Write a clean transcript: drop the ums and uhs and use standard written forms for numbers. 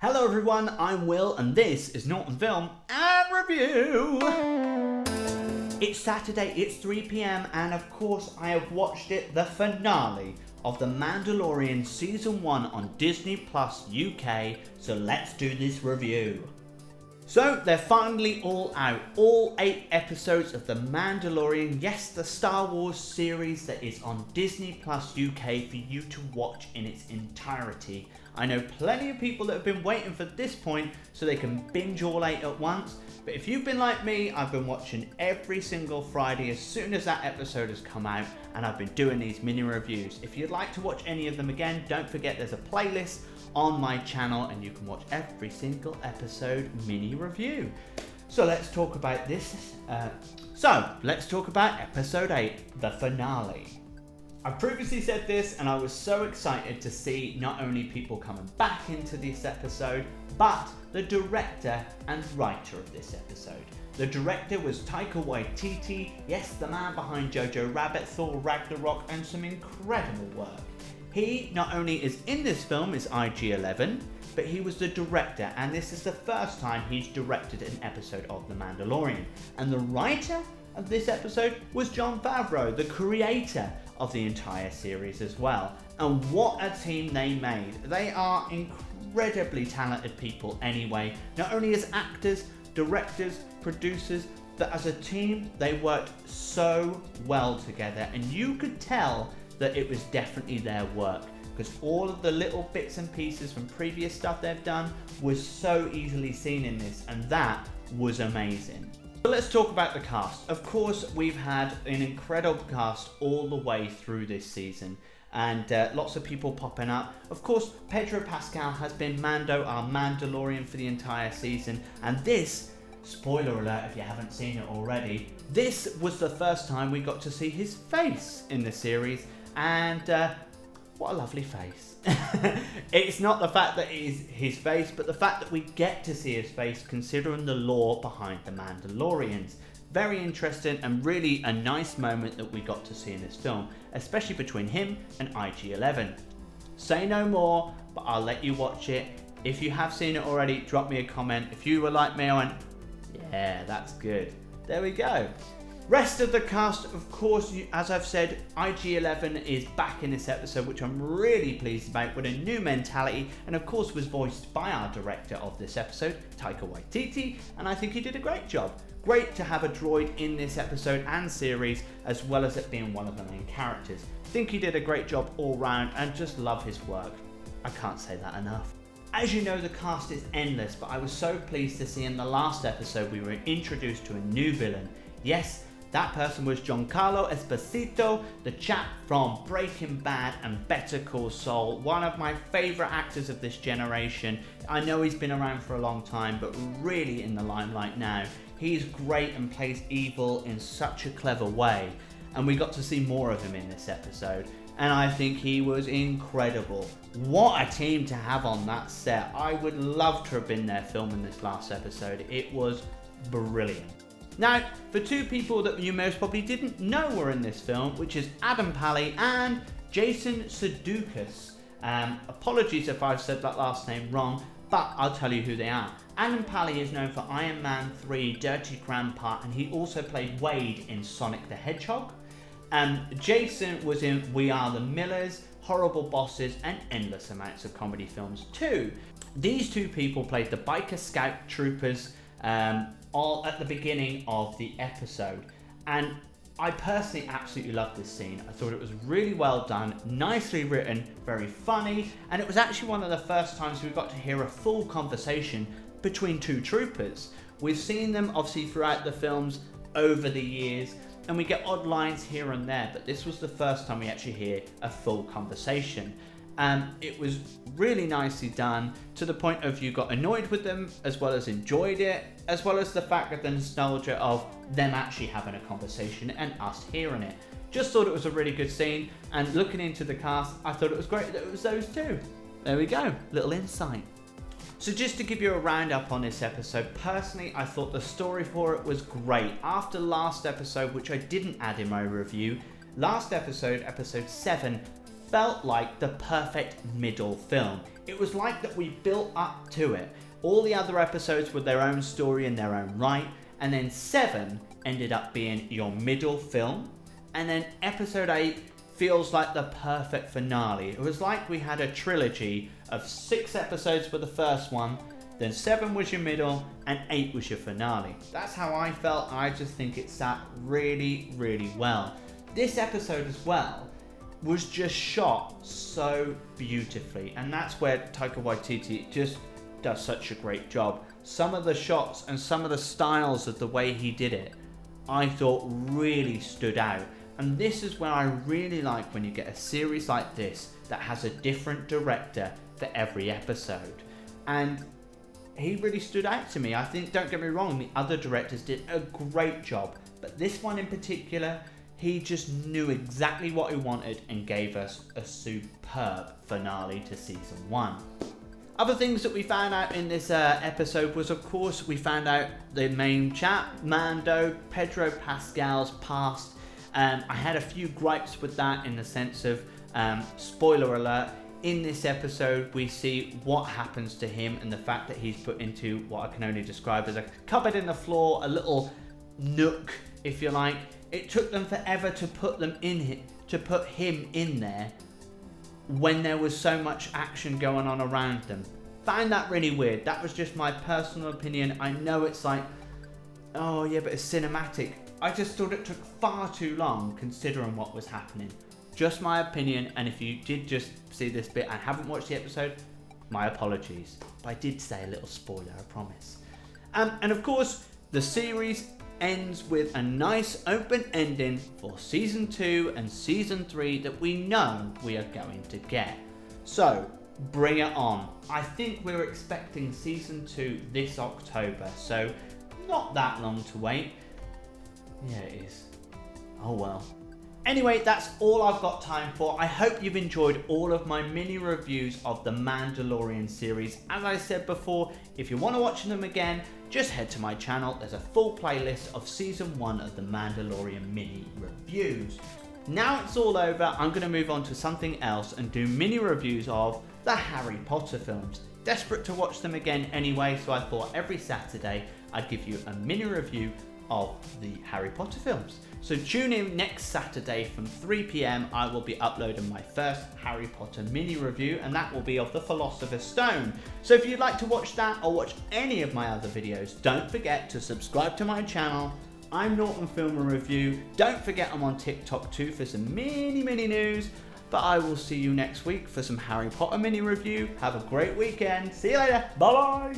Hello everyone, I'm Will and this is Norton Film and Review. It's Saturday, it's 3 PM and of course I have watched it, the finale of The Mandalorian Season 1 on Disney Plus UK, so let's do this review. So they're finally all out, all 8 episodes of The Mandalorian, yes, the Star Wars series that is on Disney Plus UK for you to watch in its entirety. I know plenty of people that have been waiting for this point so they can binge all 8 at once, but if you've been like me, I've been watching every single Friday as soon as that episode has come out, and I've been doing these mini reviews. If you'd like to watch any of them again, don't forget there's a playlist on my channel and you can watch every single episode mini review. So let's talk about this. Let's talk about episode 8, the finale. I previously said this and I was so excited to see not only people coming back into this episode, but the director and writer of this episode. The director was Taika Waititi, yes, the man behind Jojo Rabbit, Thor Ragnarok, and some incredible work. He not only is in this film as IG-11, but he was the director, and this is the first time he's directed an episode of The Mandalorian. And the writer of this episode was Jon Favreau, the creator of the entire series as well. And what a team they made. They are incredibly talented people anyway, not only as actors, directors, producers, but as a team they worked so well together, and you could tell that it was definitely their work, because all of the little bits and pieces from previous stuff they've done was so easily seen in this, and that was amazing. So let's talk about the cast. Of course, we've had an incredible cast all the way through this season, and lots of people popping up. Of course, Pedro Pascal has been Mando, our Mandalorian, for the entire season, and this, spoiler alert if you haven't seen it already, this was the first time we got to see his face in the series, and what a lovely face. It's not the fact that it is his face, but the fact that we get to see his face considering the lore behind the Mandalorians. Very interesting and really a nice moment that we got to see in this film, especially between him and IG-11. Say no more, but I'll let you watch it. If you have seen it already, drop me a comment. If you were like me, I went, yeah, that's good. There we go. Rest of the cast, of course, as I've said, IG-11 is back in this episode, which I'm really pleased about, with a new mentality, and of course was voiced by our director of this episode, Taika Waititi, and I think he did a great job. Great to have a droid in this episode and series, as well as it being one of the main characters. Think he did a great job all round, and just love his work. I can't say that enough. As you know, the cast is endless, but I was so pleased to see in the last episode we were introduced to a new villain. Yes, that person was Giancarlo Esposito, the chap from Breaking Bad and Better Call Saul, one of my favourite actors of this generation. I know he's been around for a long time, but really in the limelight now. He's great and plays evil in such a clever way, and we got to see more of him in this episode, and I think he was incredible. What a team to have on that set. I would love to have been there filming this last episode. It was brilliant. Now, for 2 people that you most probably didn't know were in this film, which is Adam Pally and Jason Sudeikis. Apologies if I've said that last name wrong, but I'll tell you who they are. Adam Pally is known for Iron Man 3, Dirty Grandpa, and he also played Wade in Sonic the Hedgehog. Jason was in We Are the Millers, Horrible Bosses, and endless amounts of comedy films too. These 2 people played the biker scout troopers all at the beginning of the episode, and I personally absolutely loved this scene. I thought it was really well done, nicely written, very funny, and it was actually one of the first times we got to hear a full conversation between 2 troopers. We've seen them obviously throughout the films over the years, and we get odd lines here and there, but this was the first time we actually hear a full conversation. It was really nicely done, to the point of you got annoyed with them as well as enjoyed it, as well as the fact of the nostalgia of them actually having a conversation and us hearing it. Just thought it was a really good scene, and looking into the cast, I thought it was great that it was those 2. There we go, little insight. So just to give you a roundup on this episode, personally I thought the story for it was great. After last episode, which I didn't add in my review, last episode, episode 7, felt like the perfect middle film. It was like that we built up to it. All the other episodes were their own story in their own right, and then 7 ended up being your middle film, and then episode 8 feels like the perfect finale. It was like we had a trilogy of 6 episodes for the first one, then 7 was your middle, and 8 was your finale. That's how I felt. I just think it sat really, really well. This episode as well was just shot so beautifully, and that's where Taika Waititi just does such a great job. Some of the shots and some of the styles of the way he did it, I thought really stood out. And this is where I really like when you get a series like this that has a different director for every episode. And he really stood out to me. I think, don't get me wrong, the other directors did a great job, but this one in particular, he just knew exactly what he wanted and gave us a superb finale to season 1. Other things that we found out in this episode was, of course, we found out the main chap, Mando, Pedro Pascal's past. I had a few gripes with that in the sense of, spoiler alert, in this episode we see what happens to him and the fact that he's put into what I can only describe as a cupboard in the floor, a little nook, if you like. It took them forever to put him in there when there was so much action going on around them. Find that really weird. That was just my personal opinion. I know it's like, oh yeah, but it's cinematic. I just thought it took far too long considering what was happening. Just my opinion, and if you did just see this bit and haven't watched the episode, my apologies. But I did say a little spoiler, I promise. And of course, the series ends with a nice open ending for season 2 and season 3 that we know we are going to get. So, bring it on. I think we're expecting season 2 this October, so not that long to wait. Yeah, it is. Oh well. Anyway, that's all I've got time for. I hope you've enjoyed all of my mini reviews of the Mandalorian series. As I said before, if you want to watch them again, just head to my channel. There's a full playlist of season 1 of the Mandalorian mini reviews. Now it's all over, I'm going to move on to something else and do mini reviews of the Harry Potter films. Desperate to watch them again anyway, so I thought every Saturday I'd give you a mini review of the Harry Potter films. So tune in next Saturday from 3 PM. I will be uploading my first Harry Potter mini review, and that will be of the Philosopher's Stone. So if you'd like to watch that or watch any of my other videos, don't forget to subscribe to my channel. I'm Norton Film and Review. Don't forget I'm on TikTok too for some mini news. But I will see you next week for some Harry Potter mini review. Have a great weekend. See you later. Bye bye.